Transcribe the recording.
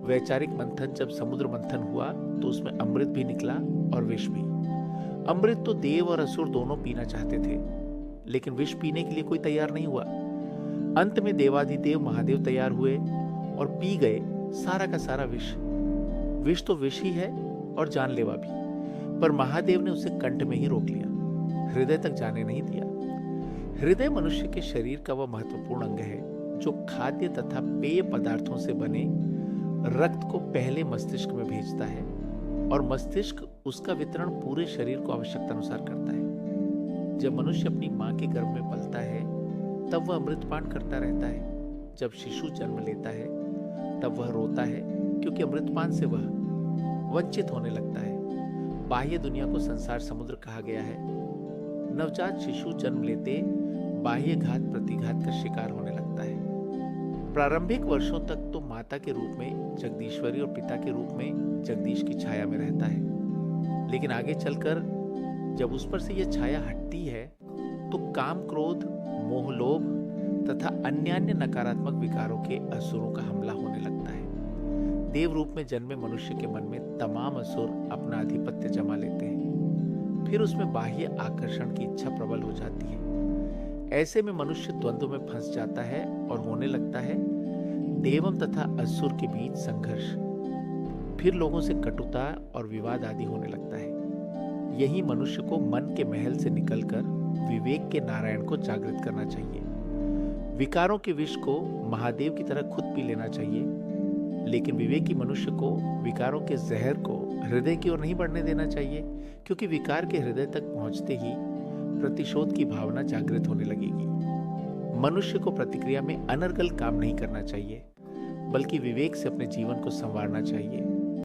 वैचारिक मंथन जब समुद्र मंथन हुआ तो उसमें अमृत भी निकला और विष भी। अमृत तो देव और असुर दोनों पीना चाहते थे, लेकिन विष पीने के लिए कोई तैयार नहीं हुआ। अंत में देवाधिदेव महादेव तैयार हुए और पी गए सारा का सारा विष। विष तो विष ही है और जानलेवा भी, पर महादेव ने उसे कंठ में ही रोक लिया, हृदय तक जाने नहीं दिया। हृदय मनुष्य के शरीर का वह महत्वपूर्ण अंग है जो खाद्य तथा पेय पदार्थों से बने रक्त को पहले मस्तिष्क में भेजता है और मस्तिष्क उसका वितरण पूरे शरीर को आवश्यकता अनुसार करता है। जब मनुष्य अपनी मां के गर्भ में पलता है तब वह अमृतपान करता रहता है। जब शिशु जन्म लेता है तब वह रोता है, क्योंकि अमृतपान से वह वंचित होने लगता है। बाह्य दुनिया को संसार समुद्र कहा गया है। नवजात शिशु जन्म लेते बाह्य घात प्रतिघात का शिकार होने लगता है। प्रारंभिक वर्षों तक तो माता के रूप में जगदीश्वरी और पिता के रूप में जगदीश की छाया में रहता है, लेकिन आगे चलकर जब उस पर से यह छाया हटती है तो काम, क्रोध, मोह, लोभ तथा अन्य नकारात्मक विकारों के असुरों का हमला होने लगता है। देव रूप में जन्मे मनुष्य के मन में तमाम असुर अपना आधिपत्य जमा लेते हैं। फिर उसमें बाह्य आकर्षण की इच्छा प्रबल हो जाती है। ऐसे में मनुष्य द्वंद्व में फंस जाता है और होने लगता है देवम तथा असुर के बीच संघर्ष। फिर लोगों से कटुता और विवाद आदि होने लगता है। यही मनुष्य को मन के महल से निकलकर विवेक के नारायण को जागृत करना चाहिए। विकारों के विष को महादेव की तरह खुद पी लेना चाहिए, लेकिन विवेकी मनुष्य को विकारों के जहर को हृदय की ओर नहीं बढ़ने देना चाहिए, क्योंकि विकार के हृदय तक पहुंचते ही प्रतिशोध की भावना जागृत होने लगेगी। मनुष्य को प्रतिक्रिया में अनर्गल काम नहीं करना चाहिए, बल्कि विवेक से अपने जीवन को संवारना चाहिए।